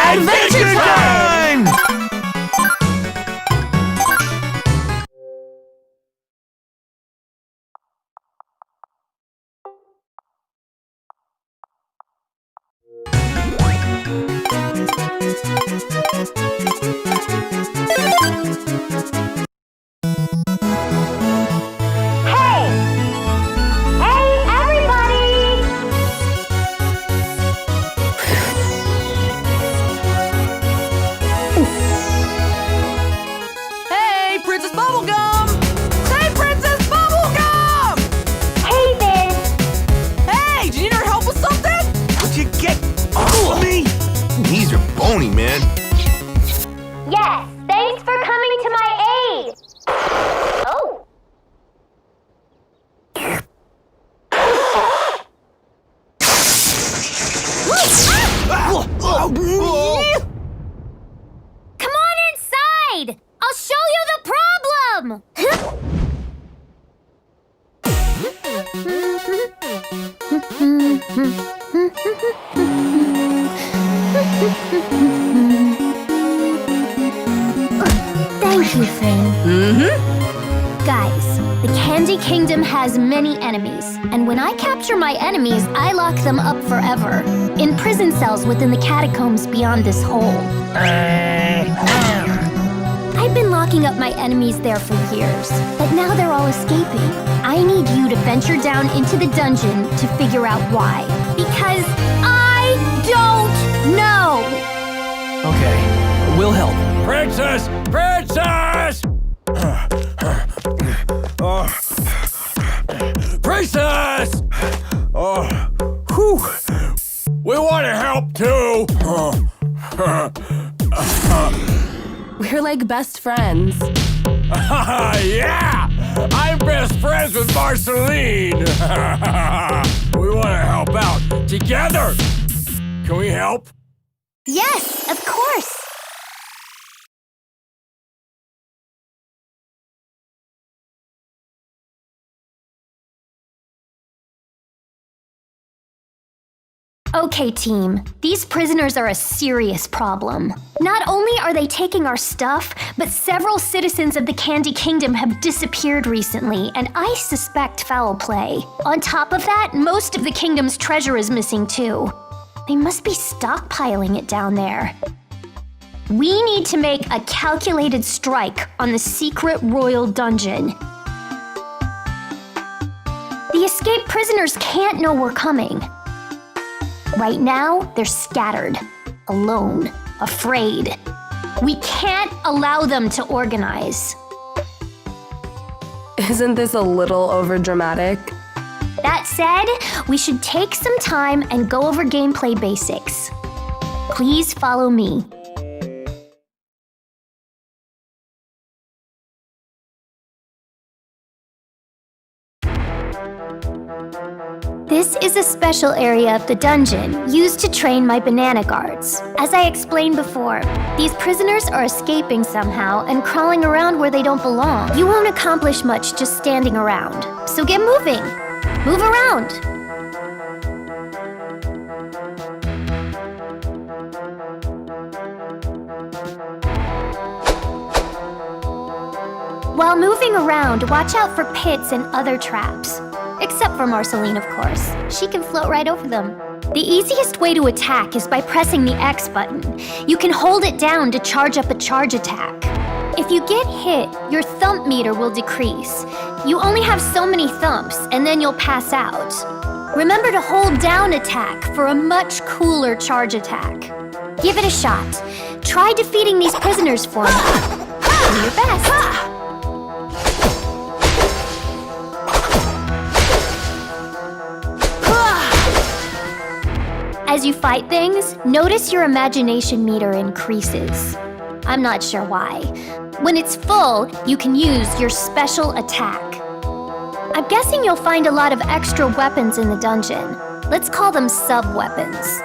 Adventure time! Hey, Princess Bubblegum! Hey, Princess Bubblegum! Hey there! Hey, do you need our help with something? Would you get off of me? Knees are bony, man. Yes, thanks for coming to my aid! Oh. Come on inside! I'll show you the problem! Thank you, Finn. Guys, the Candy Kingdom has many enemies, and when I capture my enemies, I lock them up forever, in prison cells within the catacombs beyond this hole. I've been locking up my enemies there for years, but now they're all escaping. I need you to venture down into the dungeon to figure out why. Because I don't know! Okay, we'll help. Princess! Princess! Princess! We want to help too! We're like best friends. Yeah! I'm best friends with Marceline! We want to help out together! Can we help? Yes, of course! Okay, team. These prisoners are a serious problem. Not only are they taking our stuff, but several citizens of the Candy Kingdom have disappeared recently, and I suspect foul play. On top of that, most of the kingdom's treasure is missing too. They must be stockpiling it down there. We need to make a calculated strike on the secret royal dungeon. The escaped prisoners can't know we're coming. Right now, they're scattered, alone, afraid. We can't allow them to organize. Isn't this a little overdramatic? That said, we should take some time and go over gameplay basics. Please follow me. This is a special area of the dungeon used to train my banana guards. As I explained before, these prisoners are escaping somehow and crawling around where they don't belong. You won't accomplish much just standing around. So get moving. Move around. While moving around, watch out for pits and other traps. Except for Marceline, of course. She can float right over them. The easiest way to attack is by pressing the X button. You can hold it down to charge up a charge attack. If you get hit, your thump meter will decrease. You only have so many thumps, and then you'll pass out. Remember to hold down attack for a much cooler charge attack. Give it a shot. Try defeating these prisoners for me. Do your best. As you fight things, notice your imagination meter increases. I'm not sure why. When it's full, you can use your special attack. I'm guessing you'll find a lot of extra weapons in the dungeon. Let's call them sub-weapons.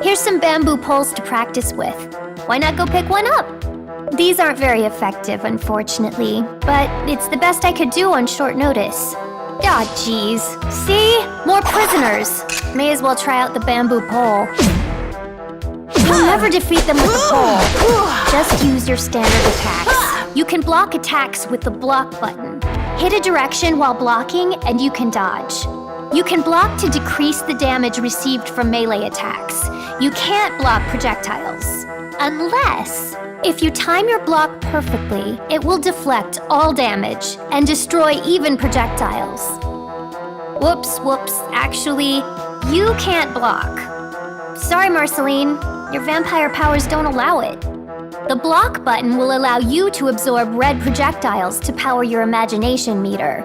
Here's some bamboo poles to practice with. Why not go pick one up? These aren't very effective, unfortunately, but it's the best I could do on short notice. Aw, jeez. See? More prisoners. May as well try out the bamboo pole. You'll never defeat them with the pole. Just use your standard attacks. You can block attacks with the block button. Hit a direction while blocking, and you can dodge. You can block to decrease the damage received from melee attacks. You can't block projectiles. Unless, if you time your block perfectly, it will deflect all damage and destroy even projectiles. Whoops, actually, you can't block. Sorry, Marceline, your vampire powers don't allow it. The block button will allow you to absorb red projectiles to power your imagination meter.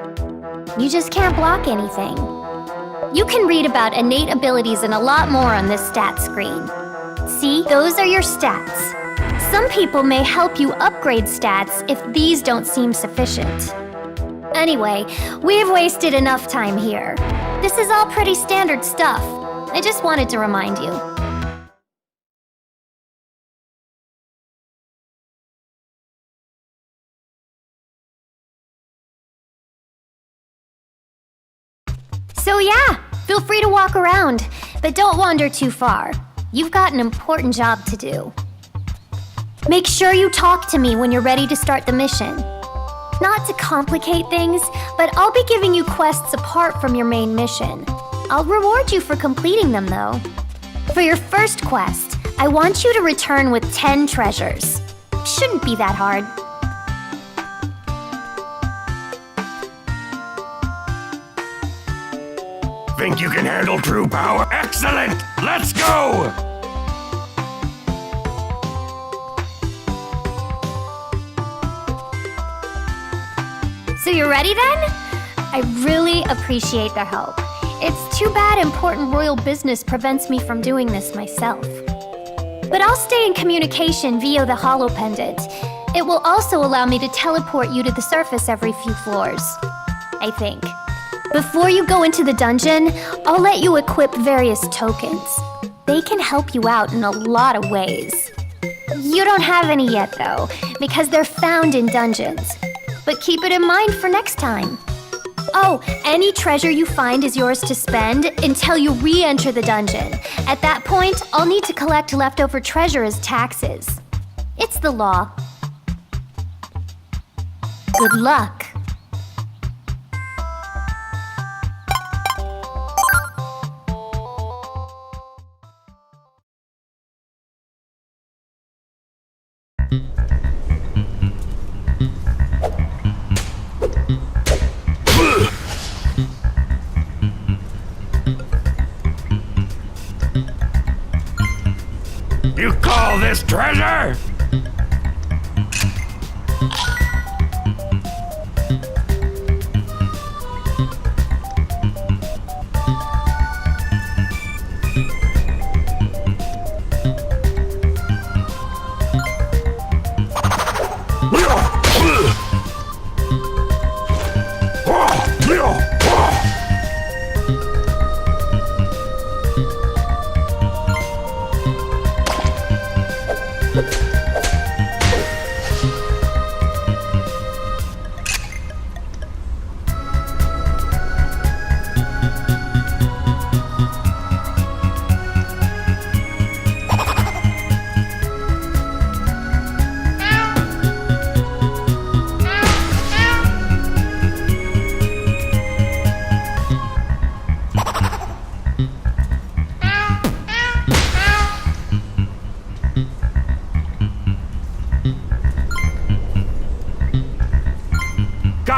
You just can't block anything. You can read about innate abilities and a lot more on this stat screen. See, those are your stats. Some people may help you upgrade stats if these don't seem sufficient. Anyway, we've wasted enough time here. This is all pretty standard stuff. I just wanted to remind you. So yeah, feel free to walk around, but don't wander too far. You've got an important job to do. Make sure you talk to me when you're ready to start the mission. Not to complicate things, but I'll be giving you quests apart from your main mission. I'll reward you for completing them, though. For your first quest, I want you to return with 10 treasures. Shouldn't be that hard. Think you can handle true power? Excellent! Let's go! So you're ready then? I really appreciate the help. It's too bad important royal business prevents me from doing this myself. But I'll stay in communication via the hollow pendant. It will also allow me to teleport you to the surface every few floors, I think. Before you go into the dungeon, I'll let you equip various tokens. They can help you out in a lot of ways. You don't have any yet, though, because they're found in dungeons. But keep it in mind for next time. Oh, any treasure you find is yours to spend until you re-enter the dungeon. At that point, I'll need to collect leftover treasure as taxes. It's the law. Good luck. You call this treasure?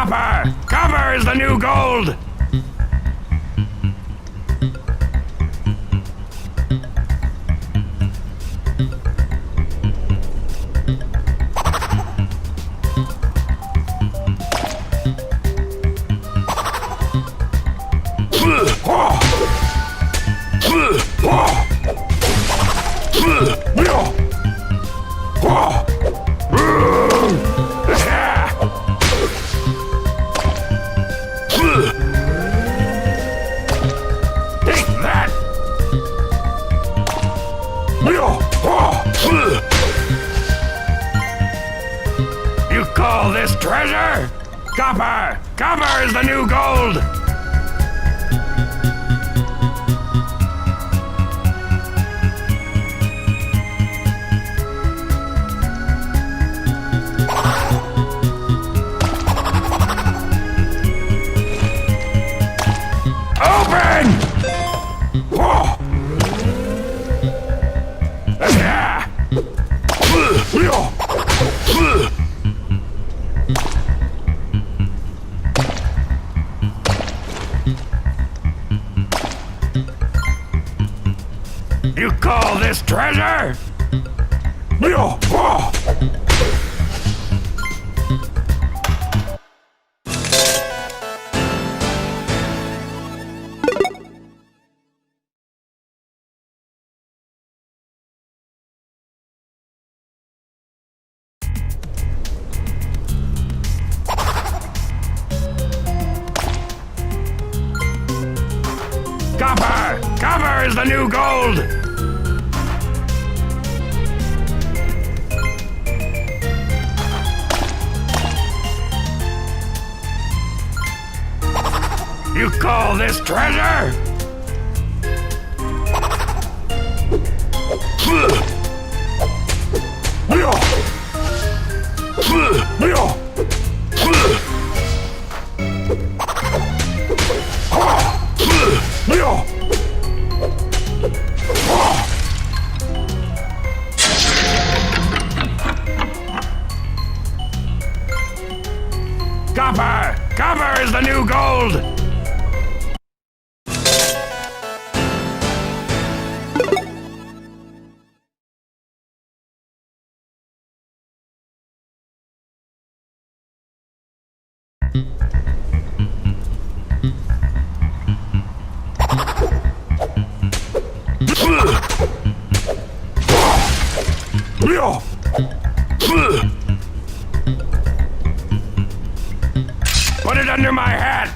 Copper! Copper is the new gold! Take that! You call this treasure? Copper! Copper is the new gold! Open! You call this treasure? Copper! Copper is the new gold! You call this treasure? Copper! Copper is the new gold! Put it under my hat!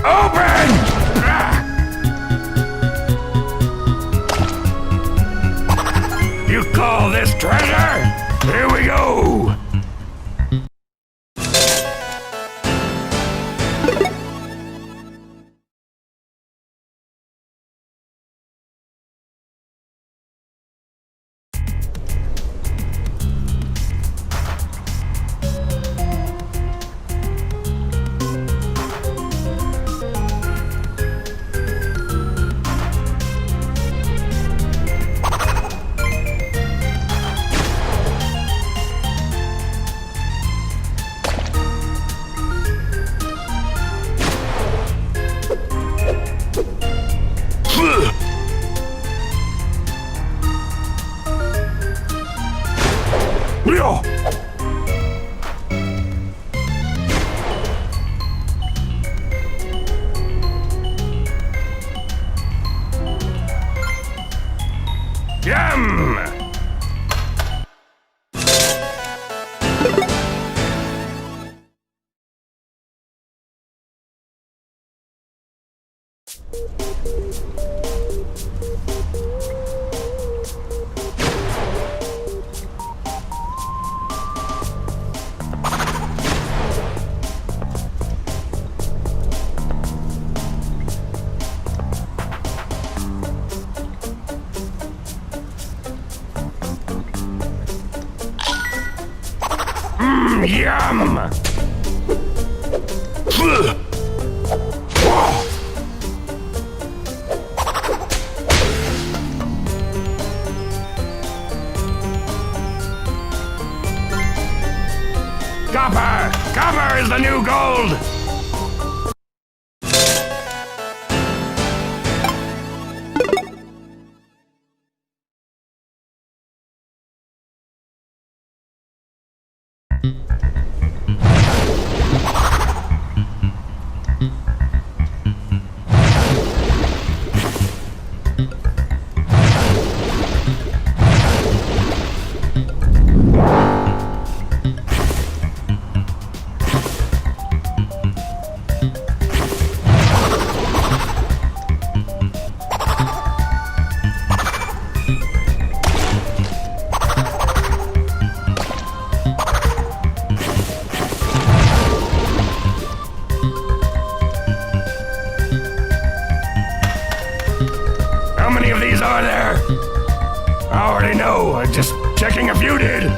Open! You call this treasure? Here we go! Yum! Copper! Copper is the new gold! How many of these are there? I already know. I'm just checking if you did.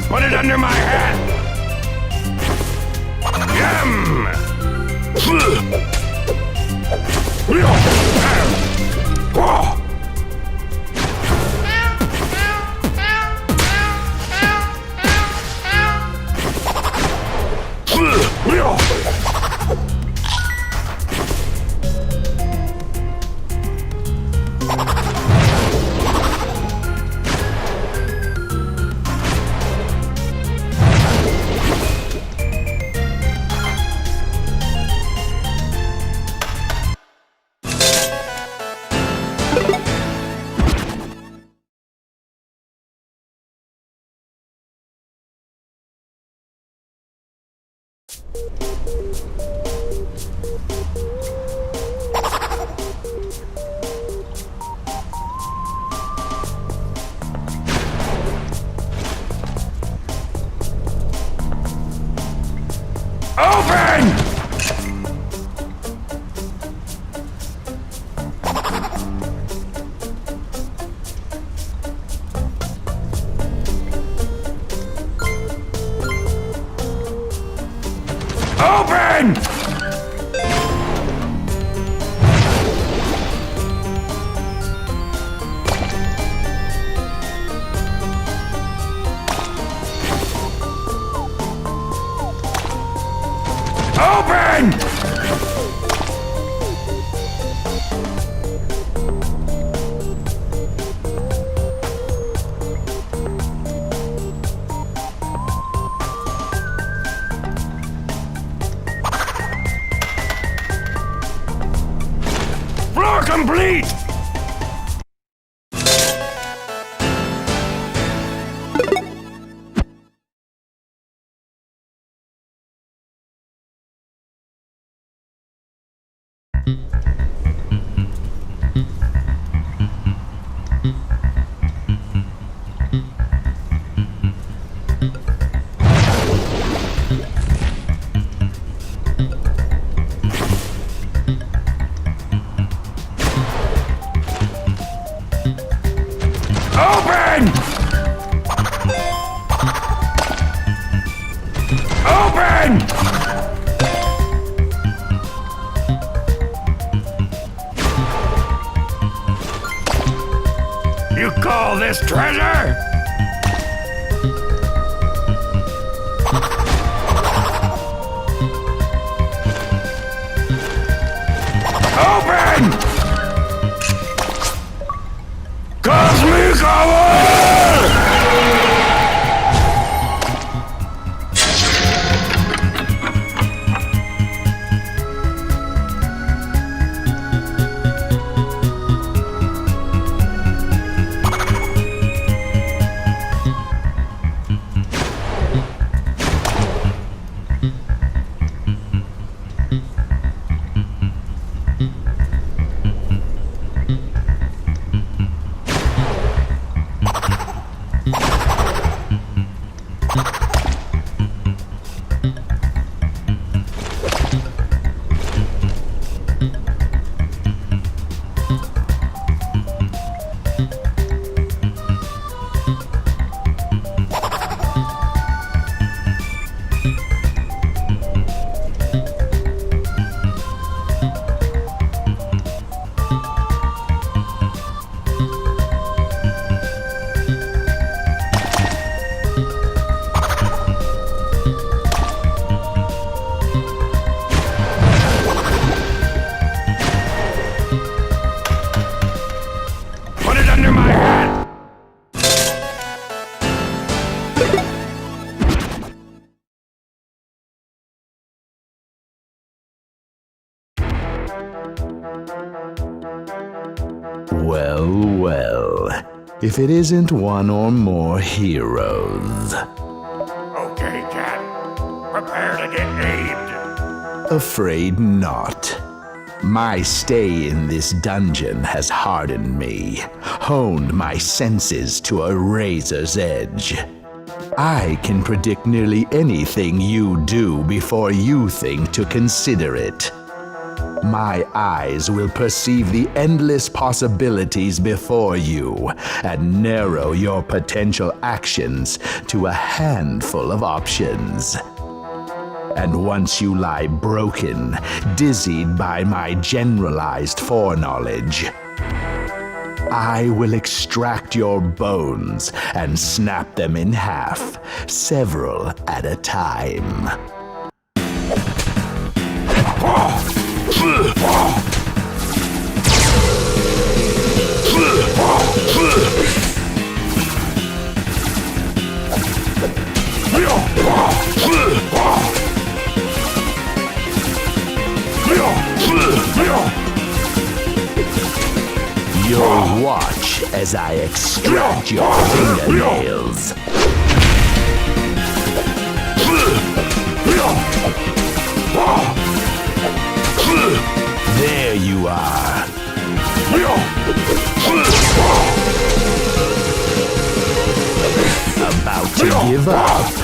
Put it under my hat! Yum! Open! Open! Open! complete! Open! Open! You call this treasure? Open! Cosmic Hour! Well, well, if it isn't one or more heroes. Okay, Cat. Prepare to get aimed. Afraid not. My stay in this dungeon has hardened me, honed my senses to a razor's edge. I can predict nearly anything you do before you think to consider it. My eyes will perceive the endless possibilities before you and narrow your potential actions to a handful of options. And once you lie broken, dizzied by my generalized foreknowledge, I will extract your bones and snap them in half, several at a time. You'll watch as I extract your fingernails. There you are. About to give up.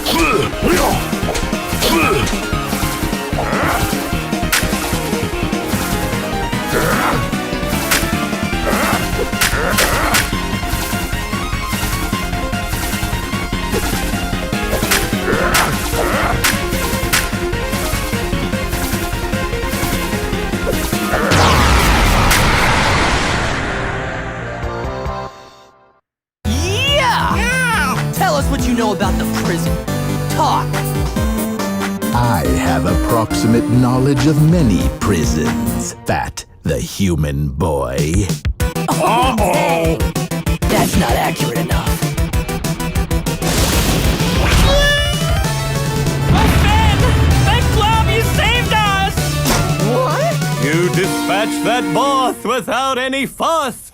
Tell us what you know about the prison. Talk. I have approximate knowledge of many prisons, Fat the Human Boy. Uh-oh! That's not accurate enough. Ben! Thank love you saved us! You Dispatch that boss without any fuss.